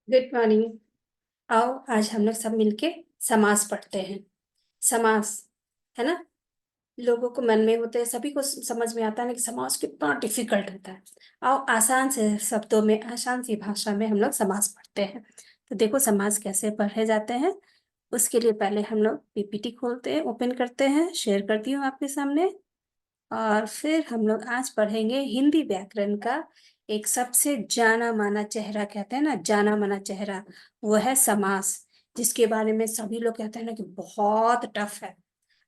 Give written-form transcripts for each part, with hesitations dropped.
Good morning. आओ आज हम लोग सब मिलके समास पढ़ते हैं। समास, है ना। लोगों को मन में होते हैं, सभी को समझ में आता है ना कि समास कितना डिफिकल्ट होता है। आओ आसान से शब्दों में, आसान सी भाषा में हम लोग समास पढ़ते हैं। तो देखो समास कैसे पढ़े जाते हैं। उसके लिए पहले हम लोग पीपीटी खोलते हैं, ओपन करते हैं, शेयर करती हूँ आपके सामने। और फिर हम लोग आज पढ़ेंगे हिंदी व्याकरण का एक सबसे जाना माना चेहरा, कहते हैं ना जाना माना चेहरा, वो है समास। जिसके बारे में सभी लोग कहते हैं ना कि बहुत टफ है।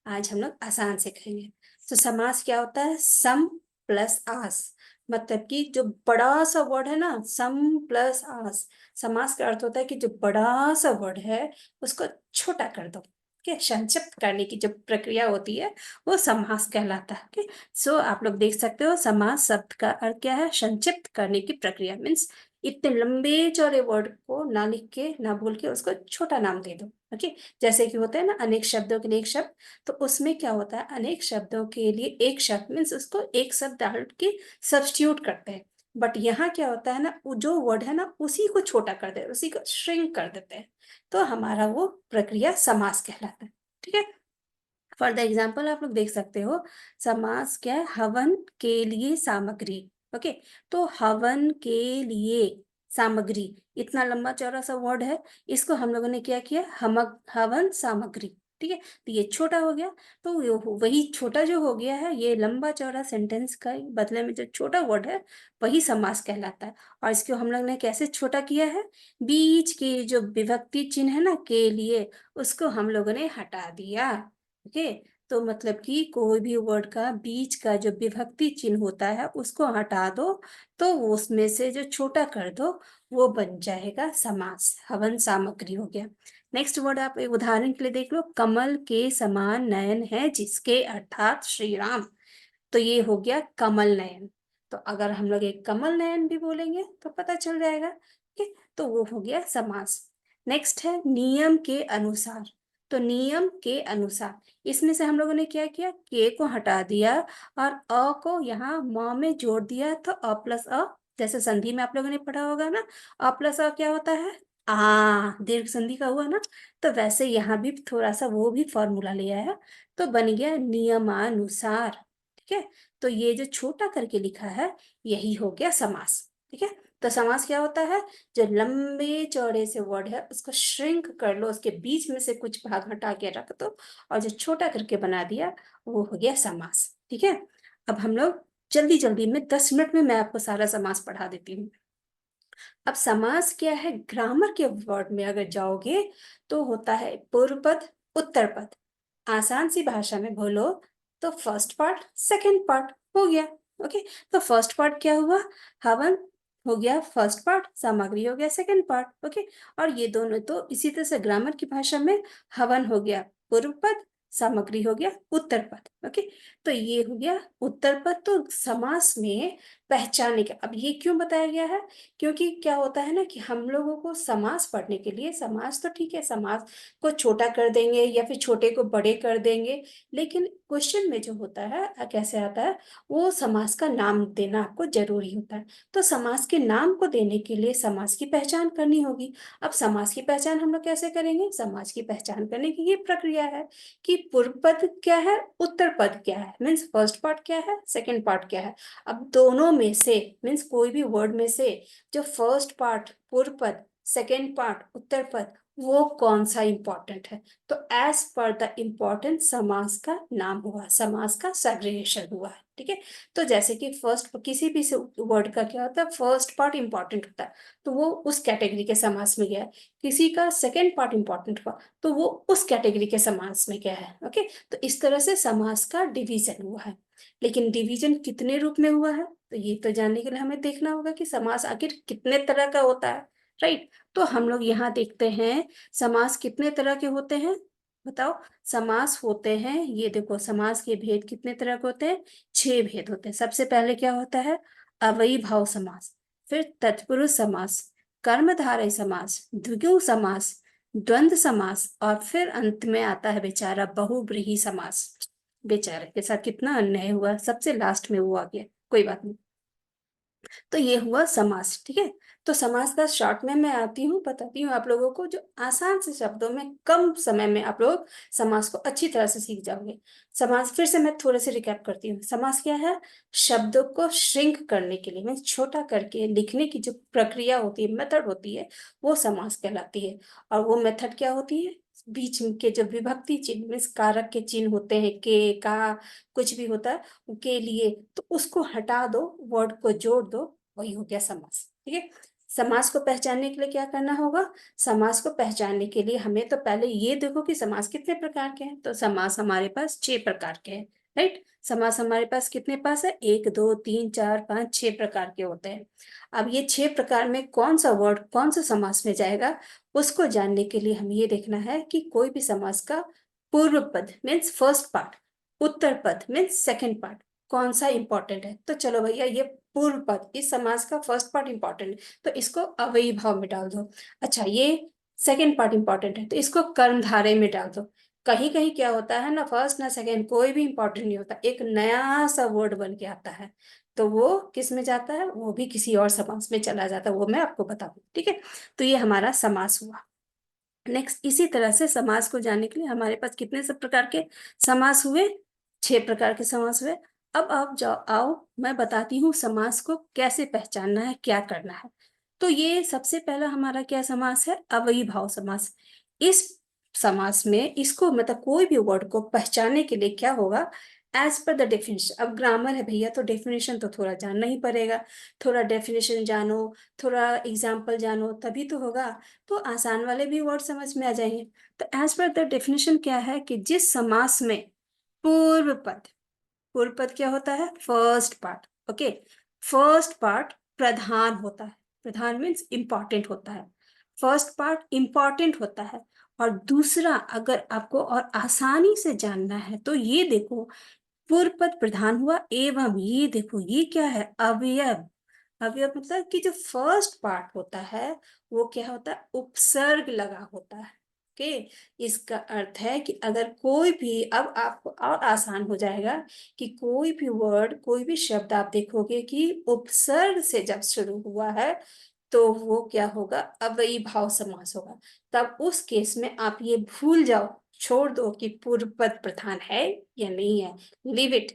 आज हम लोग आसान से करेंगे। तो समास क्या होता है? सम प्लस आस। मतलब कि जो बड़ा सा वर्ड है ना, सम प्लस आस। समास का अर्थ होता है कि जो बड़ा सा वर्ड है उसको छोटा कर दो। ठीक है, संक्षिप्त करने की जो प्रक्रिया होती है वो समास कहलाता है। ठीक, सो आप लोग देख सकते हो समास शब्द का अर्थ क्या है? संक्षिप्त करने की प्रक्रिया। मीन्स इतने लंबे चौड़े वर्ड को ना लिख के, ना बोल के उसको छोटा नाम दे दो। ओके, जैसे कि होता है ना अनेक शब्दों के लिए एक शब्द। तो उसमें क्या होता है, अनेक शब्दों के लिए एक शब्द मीन्स उसको एक शब्द डाल के सब्स्टिट्यूट करते हैं। बट यहाँ क्या होता है ना, जो वर्ड है ना उसी को छोटा कर दे, उसी को श्रिंक कर देते हैं। तो हमारा वो प्रक्रिया समास कहलाता है। ठीक है, फॉर द एग्जाम्पल आप लोग देख सकते हो। समास क्या है? हवन के लिए सामग्री। ओके, तो हवन के लिए सामग्री, इतना लंबा चौड़ा सा वर्ड है। इसको हम लोगों ने क्या किया? हम हवन सामग्री। ठीक है, तो ये छोटा हो गया। तो वही छोटा जो हो गया है, ये लंबा चौड़ा सेंटेंस का बदले में जो छोटा वर्ड है वही समास कहलाता है। और इसको हम लोग ने कैसे छोटा किया है? बीच के जो विभक्ति चिन्ह है ना के लिए, उसको हम लोगों ने हटा दिया। ओके, तो मतलब कि कोई भी वर्ड का बीच का जो विभक्ति चिन्ह होता है उसको हटा दो, तो उसमें से जो छोटा कर दो वो बन जाएगा समास। हवन सामग्री हो गया। नेक्स्ट वर्ड आप एक उदाहरण के लिए देख लो। कमल के समान नयन है जिसके, अर्थात श्री राम। तो ये हो गया कमल नयन। तो अगर हम लोग एक कमल नयन भी बोलेंगे तो पता चल जाएगा। ठीक, तो वो हो गया समास। नेक्स्ट है नियम के अनुसार। तो नियम के अनुसार, इसमें से हम लोगों ने क्या किया? के को हटा दिया और अ को यहाँ म में जोड़ दिया। तो अ प्लस अ, जैसे संधि में आप लोगों ने पढ़ा होगा ना, अ प्लस अ क्या होता है? दीर्घ संधि का हुआ ना। तो वैसे यहाँ भी थोड़ा सा वो भी फॉर्मूला ले आया, तो बन गया नियमानुसार। ठीक है, तो ये जो छोटा करके लिखा है यही हो गया समास। ठीक है, तो समास क्या होता है? जो लंबे चौड़े से वर्ड है उसको श्रिंक कर लो, उसके बीच में से कुछ भाग हटा के रख दो और जो छोटा करके बना दिया वो हो गया समास। ठीक है, अब हम लोग जल्दी जल्दी में 10 मिनट में मैं आपको सारा समास पढ़ा देती हूँ। अब समास क्या है? ग्रामर के वर्ड में अगर जाओगे तो होता है पूर्व पद, उत्तर पद। आसान सी भाषा में बोलो तो फर्स्ट पार्ट, सेकंड पार्ट हो गया। ओके, तो फर्स्ट पार्ट क्या हुआ? हवन हो गया फर्स्ट पार्ट, सामग्री हो गया सेकंड पार्ट। ओके, और ये दोनों तो इसी तरह से ग्रामर की भाषा में हवन हो गया पूर्व पद, सामग्री हो गया उत्तर पद। ओके, तो ये हो गया उत्तर पद। तो समास में पहचानने का, अब ये क्यों बताया गया है? क्योंकि क्या होता है ना कि हम लोगों को समास पढ़ने के लिए, समास तो ठीक है, समास को छोटा कर देंगे या फिर छोटे को बड़े कर देंगे, लेकिन क्वेश्चन में जो होता है कैसे आता है, वो समास का नाम देना आपको जरूरी होता है। तो समास के नाम को देने के लिए समास की पहचान करनी होगी। अब समास की पहचान हम लोग कैसे करेंगे? समास की पहचान करने की ये प्रक्रिया है कि पूर्व पद क्या है, उत्तर पद क्या है, मीन्स फर्स्ट पार्ट क्या है, सेकेंड पार्ट क्या है। अब दोनों में से, मीन्स कोई भी वर्ड में से जो फर्स्ट पार्ट पूर्व पद, सेकेंड पार्ट उत्तर पद, वो कौन सा इंपॉर्टेंट है, तो एज पर द इम्पोर्टेंस समास का नाम हुआ, समास का सेग्रीगेशन हुआ है। ठीक है, तो जैसे कि फर्स्ट किसी भी वर्ड का क्या होता है, फर्स्ट पार्ट इंपॉर्टेंट होता है तो वो उस कैटेगरी के समास में गया है। किसी का सेकेंड पार्ट इंपॉर्टेंट हुआ तो वो उस कैटेगरी के समास में गया है। ओके, तो इस तरह से समास का डिवीजन हुआ है। लेकिन डिवीजन कितने रूप में हुआ है, तो ये तो जानने के लिए हमें देखना होगा कि समास आखिर कितने तरह का होता है। राइट, तो हम लोग यहाँ देखते हैं समास कितने तरह के होते हैं। बताओ, समास होते हैं, ये देखो समास के भेद कितने तरह के होते हैं? 6 भेद होते हैं। सबसे पहले क्या होता है? अव्ययीभाव समास, फिर तत्पुरुष समास, कर्मधारय समास, द्विगु समास, द्वंद्व समास, और फिर अंत में आता है बेचारा बहुव्रीहि समास। बेचारे के साथ कितना अन्याय हुआ, सबसे लास्ट में वो आ गया। कोई बात नहीं। तो ये हुआ समास, ठीक है। तो समास का शॉर्ट में मैं आती हूँ, बताती हूँ आप लोगों को, जो आसान से शब्दों में कम समय में आप लोग समास को अच्छी तरह से सीख जाओगे। समास फिर से मैं थोड़े से रिकैप करती हूँ। समास क्या है? शब्दों को श्रिंक करने के लिए, मीन्स छोटा करके लिखने की जो प्रक्रिया होती है, मेथड होती है, वो समास कहलाती है। और वो मेथड क्या होती है? बीच में के जो विभक्ति चिन्ह, मीन्स कारक के चिन्ह होते हैं, के, का, कुछ भी होता है के लिए, तो उसको हटा दो, वर्ड को जोड़ दो, वही हो गया समास, ठीक है। समास को पहचानने के लिए क्या करना होगा? समास को पहचानने के लिए हमें तो पहले ये देखो कि समास कितने प्रकार के हैं। तो समास हमारे पास 6 प्रकार के हैं, राइट। समास हमारे पास कितने पास है? 1 2 3 4 5 6 प्रकार के होते हैं। अब ये 6 प्रकार में कौन सा वर्ड कौन सा समास में जाएगा, उसको जानने के लिए हमें ये देखना है कि कोई भी समास का पूर्व पद मीन्स फर्स्ट पार्ट, उत्तर पद मीन्स सेकंड पार्ट, कौन सा इंपॉर्टेंट है। तो चलो भैया, ये पूर्व पद इस समास का फर्स्ट पार्ट इंपॉर्टेंट है, तो इसको अव्ययी भाव में डाल दो। अच्छा, ये सेकंड पार्ट इंपॉर्टेंट है, तो इसको कर्मधारय में डाल दो। कहीं कहीं क्या होता है ना, फर्स्ट ना सेकंड कोई भी इंपॉर्टेंट नहीं होता, एक नया सा वर्ड बन के आता है, तो वो किस में जाता है? वो भी किसी और समास में चला जाता है, वो मैं आपको बताऊँ, ठीक है। तो ये हमारा समास हुआ। नेक्स्ट, इसी तरह से समास को जानने के लिए हमारे पास कितने सब प्रकार के समास हुए? 6 प्रकार के समास हुए। अब आप जाओ, आओ मैं बताती हूँ समास को कैसे पहचानना है, क्या करना है। तो ये सबसे पहला हमारा क्या समास है? अव्ययी भाव समास। इस समास में इसको मतलब कोई भी वर्ड को पहचानने के लिए क्या होगा? As per the definition. अब ग्रामर है भैया, तो डेफिनेशन तो थोड़ा जानना ही पड़ेगा। थोड़ा डेफिनेशन जानो, थोड़ा एग्जाम्पल जानो, तभी तो होगा। तो आसान वाले भी वर्ड समझ में आ जाएंगे। तो एज पर द डेफिनेशन क्या है कि जिस समास में पूर्व पद, पूर्व पद क्या होता है? First part, okay. First part प्रधान होता है, प्रधान मीन्स इंपॉर्टेंट होता है, फर्स्ट पार्ट इंपॉर्टेंट होता है। और दूसरा, अगर आपको और आसानी से जानना है तो ये देखो, पूर्व पद प्रधान हुआ, एवं ये देखो ये क्या है? अवयव। अवयव मतलब कि जो फर्स्ट पार्ट होता है वो क्या होता है? उपसर्ग लगा होता है, ओके। इसका अर्थ है कि अगर कोई भी, अब आपको और आसान हो जाएगा कि कोई भी वर्ड, कोई भी शब्द आप देखोगे कि उपसर्ग से जब शुरू हुआ है, तो वो क्या होगा? अव्ययी भाव समास होगा। तब उस केस में आप ये भूल जाओ, छोड़ दो कि पूर्व पद प्रधान है या नहीं है, लिव इट,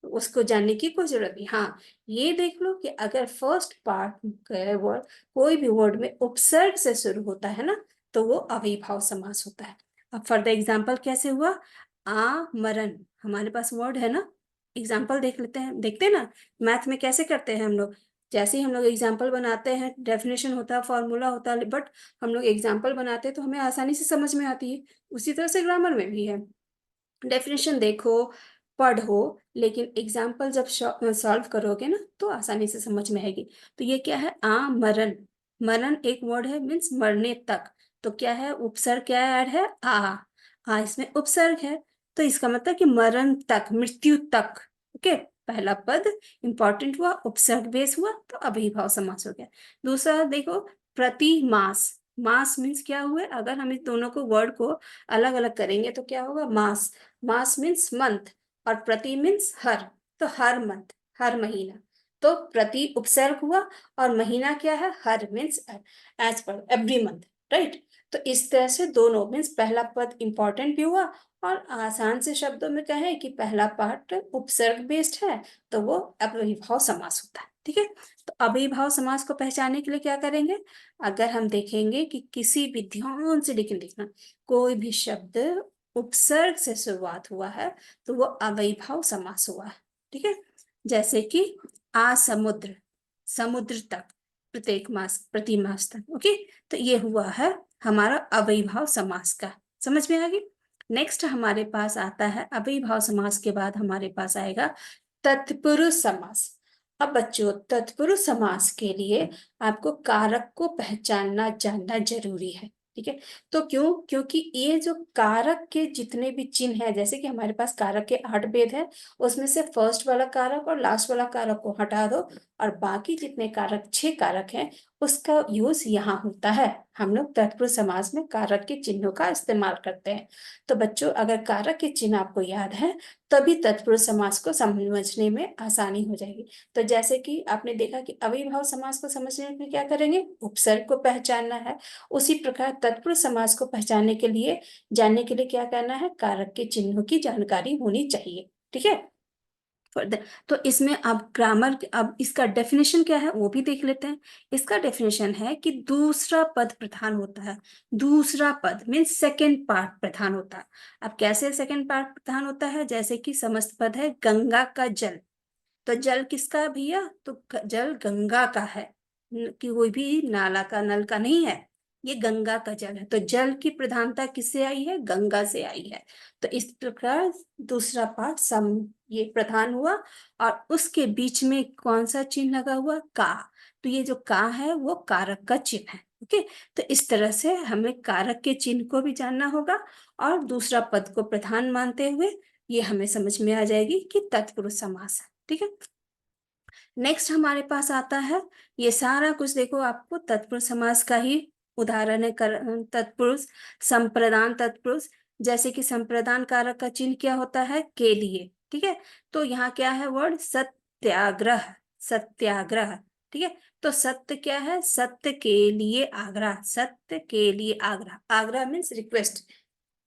उसको जानने की कोई जरूरत नहीं। हाँ, ये देख लो कि अगर फर्स्ट पार्ट वर्ड, कोई भी वर्ड में उपसर्ग से शुरू होता है ना, तो वो अव्ययी भाव समास होता है। अब फॉर द एग्जाम्पल कैसे हुआ? आमरण, हमारे पास वर्ड है ना, एग्जाम्पल देख लेते हैं, देखते हैं ना मैथ में कैसे करते हैं हम लोग। जैसे ही हम लोग एग्जाम्पल बनाते हैं, डेफिनेशन होता है, फॉर्मूला होता है, बट हम लोग एग्जाम्पल बनाते हैं तो हमें आसानी से समझ में आती है। उसी तरह से ग्रामर में भी है, डेफिनेशन देखो, पढ़ो, लेकिन एग्जाम्पल जब सॉल्व करोगे ना तो आसानी से समझ में आएगी। तो ये क्या है? मरण, मरण एक वर्ड है, मीन्स मरने तक। तो क्या है? उपसर्ग क्या ऐड है? इसमें उपसर्ग है, तो इसका मतलब कि मरण तक, मृत्यु तक, ओके। पहला पद इंपॉर्टेंट हुआ, उपसर्ग बेस हुआ, तो अभिभाव समास हो गया। दूसरा देखो, प्रति मास। मास मीन्स क्या हुआ? अगर हम इस दोनों को वर्ड को अलग अलग करेंगे तो क्या होगा? मास, मास मीन्स मंथ, और प्रति मीन्स हर, तो हर मंथ, हर महीना। तो प्रति उपसर्ग हुआ, और महीना क्या है? हर means as per every month, right. तो इस तरह से दोनों मीन्स पहला पद इंपॉर्टेंट भी हुआ, और आसान से शब्दों में कहें कि पहला पार्ट उपसर्ग बेस्ड है, तो वो अव्ययीभाव समास होता है, ठीक है। तो अव्ययीभाव समास को पहचानने के लिए क्या करेंगे? अगर हम देखेंगे कि किसी भी, ध्यान से लेकिन देखना, कोई भी शब्द उपसर्ग से शुरुआत हुआ है तो वो अव्ययीभाव समास हुआ है, ठीक है। जैसे कि समुद्र, समुद्र तक, प्रत्येक मास, प्रति मास तक, ओके। तो ये हुआ है हमारा अव्ययीभाव समास का, समझ में आ गई। नेक्स्ट हमारे पास आता है, अव्ययीभाव समास के बाद हमारे पास आएगा तत्पुरुष समास। अब बच्चों, तत्पुरुष समास के लिए आपको कारक को पहचानना जानना जरूरी है, ठीक है। तो क्यों? क्योंकि ये जो कारक के जितने भी चिन्ह है, जैसे कि हमारे पास कारक के 8 भेद है, उसमें से फर्स्ट वाला कारक और लास्ट वाला कारक को हटा दो, और बाकी जितने कारक 6 कारक हैं उसका यूज यहाँ होता है। हम लोग तत्पुरुष समास में कारक के चिन्हों का इस्तेमाल करते हैं। तो बच्चों अगर कारक के चिन्ह आपको याद है तभी तत्पुरुष समास को समझने में आसानी हो जाएगी। तो जैसे कि आपने देखा कि अविभाव समास को समझने में क्या करेंगे, उपसर्ग को पहचानना है। उसी प्रकार तत्पुरुष समास को पहचानने के लिए जानने के लिए क्या करना है, कारक के चिन्हों की जानकारी होनी चाहिए। ठीक है। तो इसमें अब ग्रामर, अब इसका डेफिनेशन क्या है वो भी देख लेते हैं। इसका डेफिनेशन है कि दूसरा पद प्रधान होता है। दूसरा पद मीन्स सेकेंड पार्ट प्रधान होता है। अब कैसे सेकेंड पार्ट प्रधान होता है, जैसे कि समस्त पद है गंगा का जल, तो जल किसका है भैया, तो जल गंगा का है, कि कोई भी नाला का नल का नहीं है, ये गंगा का जल है। तो जल की प्रधानता किससे आई है, गंगा से आई है। तो इस प्रकार दूसरा पार्ट सम ये प्रधान हुआ और उसके बीच में कौन सा चिन्ह लगा हुआ, का। तो ये जो का है वो कारक का चिन्ह है। ओके। तो इस तरह से हमें कारक के चिन्ह को भी जानना होगा और दूसरा पद को प्रधान मानते हुए ये हमें समझ में आ जाएगी कि तत्पुरुष समास है। ठीक है। नेक्स्ट हमारे पास आता है, ये सारा कुछ देखो आपको तत्पुरुष समास का ही उदाहरण है। तत्पुरुष, संप्रदान तत्पुरुष, जैसे कि संप्रदान कारक का चिन्ह क्या होता है, के लिए। ठीक है। तो यहाँ क्या है वर्ड, सत्याग्रह। सत्याग्रह। ठीक है। तो सत्य क्या है, सत्य के लिए आग्रह। सत्य के लिए आग्रह। आग्रह मीन्स रिक्वेस्ट,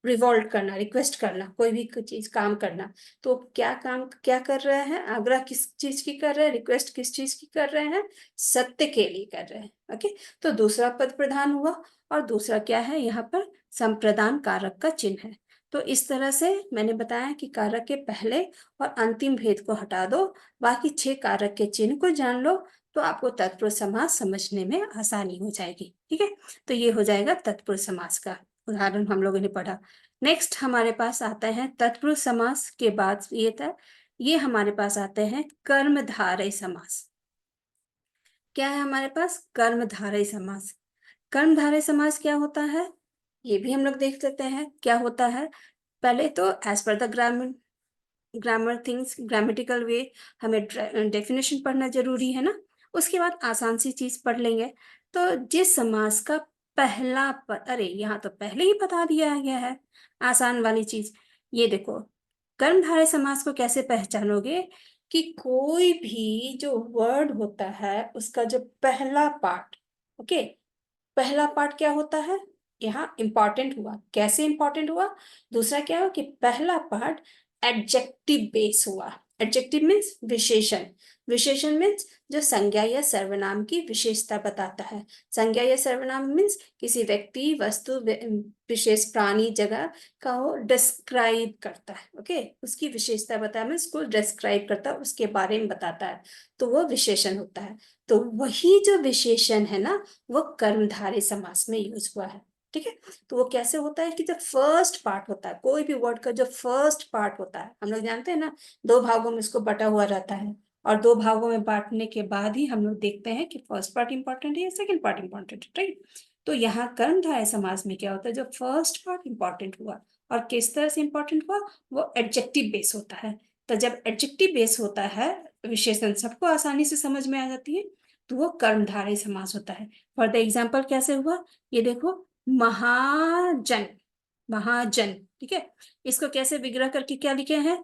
रिवॉल्ट करना, रिक्वेस्ट करना, कोई भी चीज काम करना। तो क्या काम क्या कर रहे हैं, आग्रह किस चीज की कर रहे हैं, रिक्वेस्ट किस चीज की कर रहे हैं, सत्य के लिए कर रहे हैं। ओके। तो दूसरा पद प्रधान हुआ और दूसरा क्या है, यहाँ पर संप्रदान कारक का चिन्ह है। तो इस तरह से मैंने बताया कि कारक के पहले और अंतिम भेद को हटा दो, बाकी 6 कारक के चिन्ह को जान लो, तो आपको तत्पुरुष समास समझने में आसानी हो जाएगी। ठीक है। तो ये हो जाएगा तत्पुरुष समास का उदाहरण हम लोगों ने पढ़ा। नेक्स्ट हमारे पास आता है तत्पुरुष समास के बाद ये हमारे पास आते हैं कर्मधारय समास। क्या है हमारे पास, कर्मधारय समास। कर्मधारय समास क्या होता है ये भी हम लोग देख लेते हैं क्या होता है। पहले तो as per the grammar, grammar things, grammatical way, हमें डेफिनेशन पढ़ना जरूरी है ना। उसके बाद आसान सी चीज पढ़ लेंगे। तो जिस समास का पहला पद, अरे यहाँ तो पहले ही बता दिया गया है आसान वाली चीज। ये देखो, कर्मधारय समास को कैसे पहचानोगे, कि कोई भी जो वर्ड होता है उसका जो पहला पार्ट, ओके, पहला पार्ट क्या होता है, यहाँ इंपॉर्टेंट हुआ। कैसे इंपॉर्टेंट हुआ, दूसरा क्या हुआ कि पहला पार्ट एडजेक्टिव बेस हुआ। एडजेक्टिव मीन्स विशेषण। विशेषण मीन्स जो संज्ञा या सर्वनाम की विशेषता बताता है। संज्ञा या सर्वनाम मीन्स किसी व्यक्ति, वस्तु, विशेष प्राणी, जगह का वो डिस्क्राइब करता है। ओके, उसकी विशेषता बताया मीन्स उसको डिस्क्राइब करता है, उसके बारे में बताता है, तो वो विशेषण होता है। तो वही जो विशेषण है ना वो कर्मधारय समास में यूज हुआ है। ठीक है। तो वो कैसे होता है कि जो फर्स्ट पार्ट होता है, कोई भी वर्ड का जो फर्स्ट पार्ट होता है, हम लोग जानते हैं ना 2 भागों में इसको बटा हुआ रहता है, और 2 भागों में बांटने के बाद ही हम लोग देखते हैं कि फर्स्ट पार्ट इंपॉर्टेंट है या सेकेंड पार्ट इंपॉर्टेंट है। राइट। तो यहाँ कर्मधारय समास में क्या होता है, जो फर्स्ट पार्ट इंपॉर्टेंट हुआ, और किस तरह से इंपॉर्टेंट हुआ, वो एडजेक्टिव बेस होता है। तो जब एडजेक्टिव बेस होता है, विशेषण सबको आसानी से समझ में आ जाती है, तो वो कर्मधारय समास होता है। फॉर द एग्जाम्पल कैसे हुआ, ये देखो, महाजन। महाजन। ठीक है। इसको कैसे विग्रह करके क्या लिखे हैं,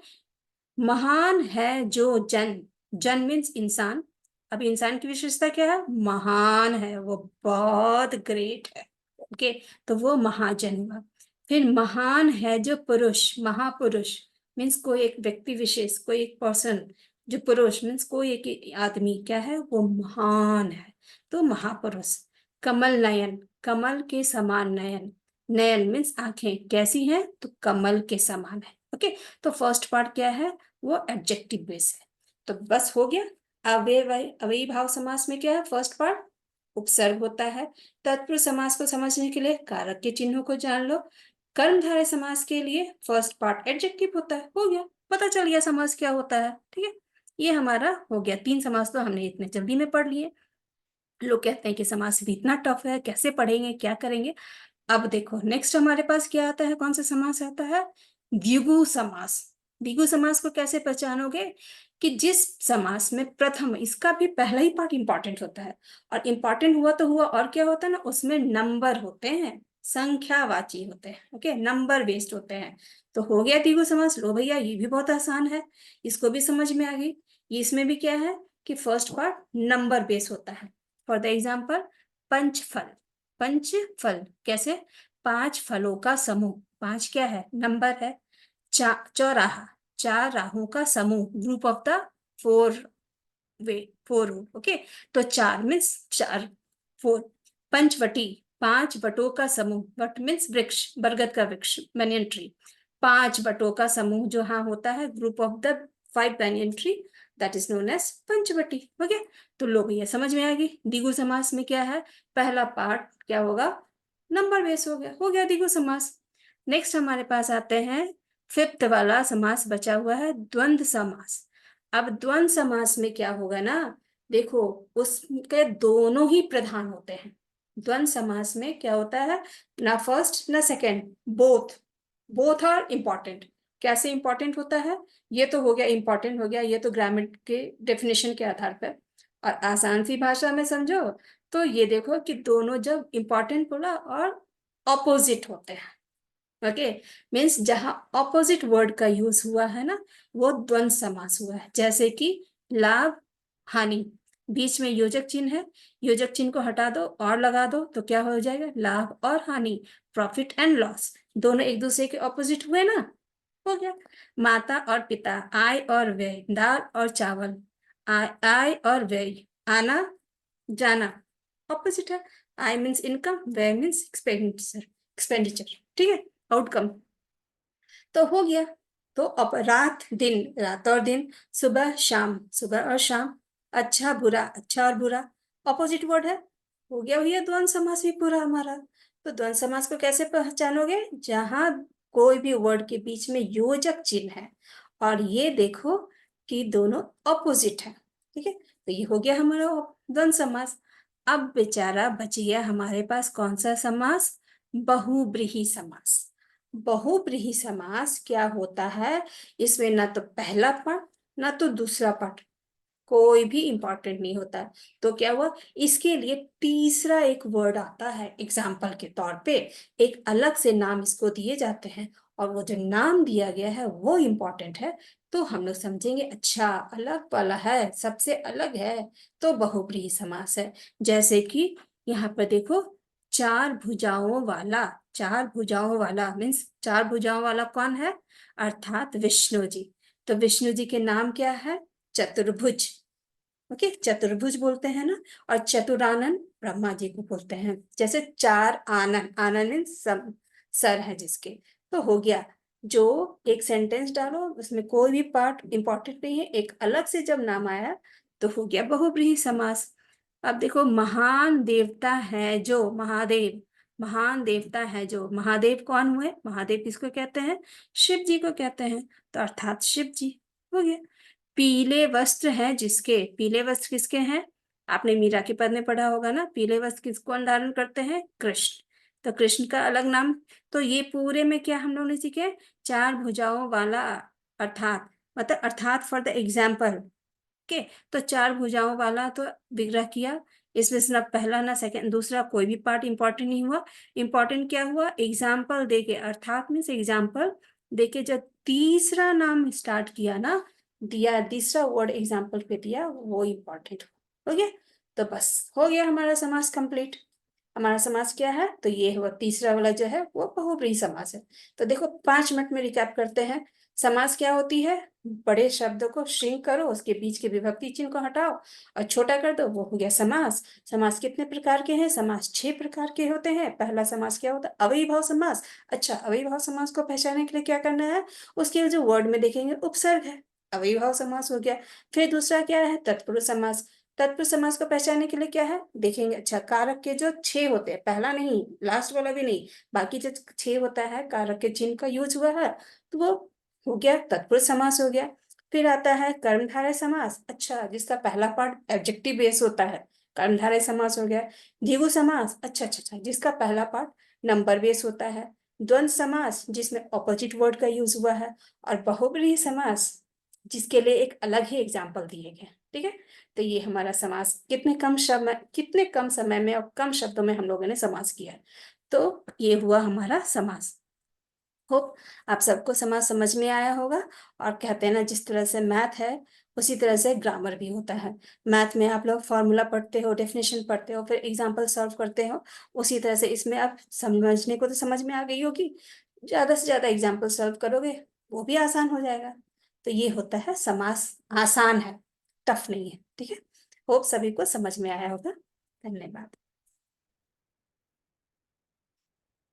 महान है जो जन। जन मीन्स इंसान। अब इंसान की विशेषता क्या है, महान है, वो बहुत ग्रेट है। ओके। तो वो महाजन हुआ। फिर महान है जो पुरुष। महापुरुष मीन्स कोई एक व्यक्ति विशेष, कोई एक पर्सन, जो पुरुष मीन्स कोई एक आदमी क्या है, वो महान है, तो महापुरुष। कमल नयन, कमल के समान नयन। नयन मीन्स आंखें कैसी हैं, तो कमल के समान है। ओके। तो फर्स्ट पार्ट क्या है, वो एडजेक्टिव बेस है। तो बस हो गया। अव्ययी भाव समास में क्या है, फर्स्ट पार्ट उपसर्ग होता है। तत्पुरुष समास को समझने के लिए कारक के चिन्हों को जान लो। कर्मधारय समास के लिए फर्स्ट पार्ट एडजेक्टिव होता है। हो गया, पता चल गया समास क्या होता है। ठीक है। ये हमारा हो गया, 3 समास तो हमने इतने जल्दी में पढ़ लिए। लोग कहते हैं कि समास भी इतना टफ है, कैसे पढ़ेंगे, क्या करेंगे। अब देखो नेक्स्ट हमारे पास क्या आता है, कौन सा समास आता है, द्विगु समास। द्विगु समास को कैसे पहचानोगे, कि जिस समास में प्रथम, इसका भी पहला ही पार्ट इंपॉर्टेंट होता है, और इंपॉर्टेंट हुआ तो हुआ, और क्या होता है ना, उसमें नंबर होते हैं, संख्यावाची होते हैं, ओके, नंबर बेस्ड होते हैं। तो हो गया द्विगु समास। लो भैया, ये भी बहुत आसान है, इसको भी समझ में आ गई। इसमें भी क्या है कि फर्स्ट पार्ट नंबर बेस होता है। फॉर द एग्जाम्पल, पंचफल। पंचफल कैसे? पांच फलों का समूह, पांच क्या है? नंबर है। चौराहा, चार राहों का समूह, group of the four way, four, okay. तो चार मीन्स चार, फोर। पंचवटी, पांच वटों का समूह, वट मीन्स वृक्ष, बरगद का वृक्ष, banyan ट्री। पांच वटों का समूह जो हाँ होता है, group of the five banyan tree, that is known as Panchavati. Okay, तो लो भैया समझ में आ गई। द्विगु समास में क्या है, पहला पार्ट क्या होगा? नंबर बेस हो गया द्विगु समास। नेक्स्ट हमारे पास आते हैं, फिफ्थ वाला समास बचा हुआ है, द्वंद्व समास। अब द्वंद्व समास में क्या होगा ना, देखो, उसके दोनों ही प्रधान होते हैं। द्वंद्व समास में क्या होता है, ना फर्स्ट ना second, both, both are important. कैसे इंपॉर्टेंट होता है? ये तो हो गया इंपॉर्टेंट, हो गया ये तो ग्रामर के डेफिनेशन के आधार पर। और आसान सी भाषा में समझो तो ये देखो कि दोनों जब इंपॉर्टेंट बोला और ऑपोजिट होते हैं, ओके, मीन्स जहां ऑपोजिट वर्ड का यूज हुआ है ना, वो द्वंद्व समास हुआ है। जैसे कि लाभ, हानि, बीच में योजक चिन्ह है, योजक चिन्ह को हटा दो और लगा दो तो क्या हो जाएगा? लाभ और हानि, प्रॉफिट एंड लॉस, दोनों एक दूसरे के ऑपोजिट हुए ना, हो गया। माता और पिता, आय और व्यय, दाल और चावल, आय और व्यय, आना जाना, ऑपोजिट है। आय मीन्स इनकम, व्यय मीन्स एक्सपेंडिचर, एक्सपेंडिचर, ठीक है, आउटकम। तो हो गया। तो अब रात दिन, रात और दिन, सुबह शाम, सुबह और शाम, अच्छा बुरा, अच्छा और बुरा, ऑपोजिट वर्ड है। हो गया भैया द्वंद्व समास भी पूरा हमारा। तो द्वंद्व समास को कैसे पहचानोगे? जहां कोई भी वर्ड के बीच में योजक चिन्ह है और ये देखो कि दोनों ऑपोजिट है, ठीक है। तो ये हो गया हमारा द्वंद्व समास। अब बेचारा बच गया हमारे पास कौन सा समास? बहुब्रीहि समास। बहुब्रीहि समास क्या होता है? इसमें ना तो पहला पार्ट ना तो दूसरा पार्ट, कोई भी इंपॉर्टेंट नहीं होता है। तो क्या हुआ, इसके लिए तीसरा एक वर्ड आता है एग्जाम्पल के तौर पे, एक अलग से नाम इसको दिए जाते हैं, और वो जो नाम दिया गया है वो इंपॉर्टेंट है। तो हम लोग समझेंगे अच्छा अलग वाला है, सबसे अलग है, तो बहुब्रीहि समास है। जैसे कि यहाँ पर देखो, चार भुजाओं वाला, चार भुजाओं वाला मीन्स चार भुजाओं वाला कौन है? अर्थात विष्णु जी। तो विष्णु जी के नाम क्या है? चतुर्भुज, ओके, चतुर्भुज बोलते हैं ना। और चतुरानन ब्रह्मा जी को बोलते हैं। जैसे चार आनन, आनन मीन्स सर है जिसके। तो हो गया, जो एक सेंटेंस डालो उसमें कोई भी पार्ट इंपॉर्टेंट नहीं है, एक अलग से जब नाम आया तो हो गया बहुब्रीहि समास। अब देखो, महान देवता है जो, महादेव, महान देवता है जो, महादेव कौन हुए? महादेव किसको कहते हैं? शिव जी को कहते हैं, तो अर्थात शिव जी, हो गया। पीले वस्त्र हैं जिसके, पीले वस्त्र किसके हैं? आपने मीरा के पद में पढ़ा होगा ना, पीले वस्त्र किसको धारण करते हैं? कृष्ण। तो कृष्ण का अलग नाम। तो ये पूरे में क्या हम लोगों ने सीखे? चार भुजाओं वाला, अर्थात, मतलब अर्थात फॉर द एग्जाम्पल, ओके। तो चार भुजाओं वाला तो विग्रह किया, इसमें से ना पहला ना सेकंड दूसरा कोई भी पार्ट इंपॉर्टेंट नहीं हुआ। इंपॉर्टेंट क्या हुआ? एग्जाम्पल देके, अर्थात मीन्स एग्जाम्पल देके जब तीसरा नाम स्टार्ट किया ना, दिया तीसरा वर्ड एग्जाम्पल पे दिया, वो इम्पोर्टेंट हो गया। तो बस हो गया हमारा समास कंप्लीट। हमारा समास क्या है? तो ये हुआ तीसरा वाला जो है वो बहुब्रीहि समास है। तो देखो 5 मिनट में रिकैप करते हैं। समास क्या होती है? बड़े शब्द को श्रिंक करो, उसके बीच के विभक्ति चिन्ह को हटाओ और छोटा कर दो, वो हो गया समास। समास कितने प्रकार के हैं? समास 6 प्रकार के होते हैं। पहला समास क्या होता है? अव्ययीभाव समास। अच्छा, अव्ययीभाव समास को पहचानने के लिए क्या करना है? उसके जो वर्ड में देखेंगे उपसर्ग है, अव्ययीभाव समास हो गया। फिर दूसरा क्या है? तत्पुरुष समास। तत्पुरुष समास को पहचानने के लिए क्या है देखेंगे? अच्छा, कारक के जो 6 होते हैं, पहला नहीं लास्ट वाला भी नहीं, बाकी जो 6 होता है कारक के चिन्ह का यूज हुआ है, तो वो हो गया तत्पुरुष समास हो गया। फिर आता है कर्मधारय समास। अच्छा, जिसका पहला पार्ट एडजेक्टिव बेस होता है, कर्मधारय समास हो गया। द्विगु समास, अच्छा अच्छा अच्छा, जिसका पहला पार्ट नंबर बेस होता है। द्वंद्व समास, जिसमें ऑपोजिट वर्ड का यूज हुआ है। और बहुब्रीहि समास, जिसके लिए एक अलग ही एग्जाम्पल दिए गए। ठीक है, तो ये हमारा समास कितने कम समय में और कम शब्दों में हम लोगों ने समास किया है। तो ये हुआ हमारा समास। होप आप सबको समाज समझ में आया होगा। और कहते हैं ना, जिस तरह से मैथ है उसी तरह से ग्रामर भी होता है। मैथ में आप लोग फॉर्मूला पढ़ते हो, डेफिनेशन पढ़ते हो, फिर एग्जाम्पल सॉल्व करते हो। उसी तरह से इसमें आप समझने को तो समझ में आ गई होगी, ज्यादा से ज्यादा एग्जाम्पल सॉल्व करोगे वो भी आसान हो जाएगा। तो ये होता है समास, आसान है, टफ नहीं है। ठीक है, होप सभी को समझ में आया होगा। धन्यवाद।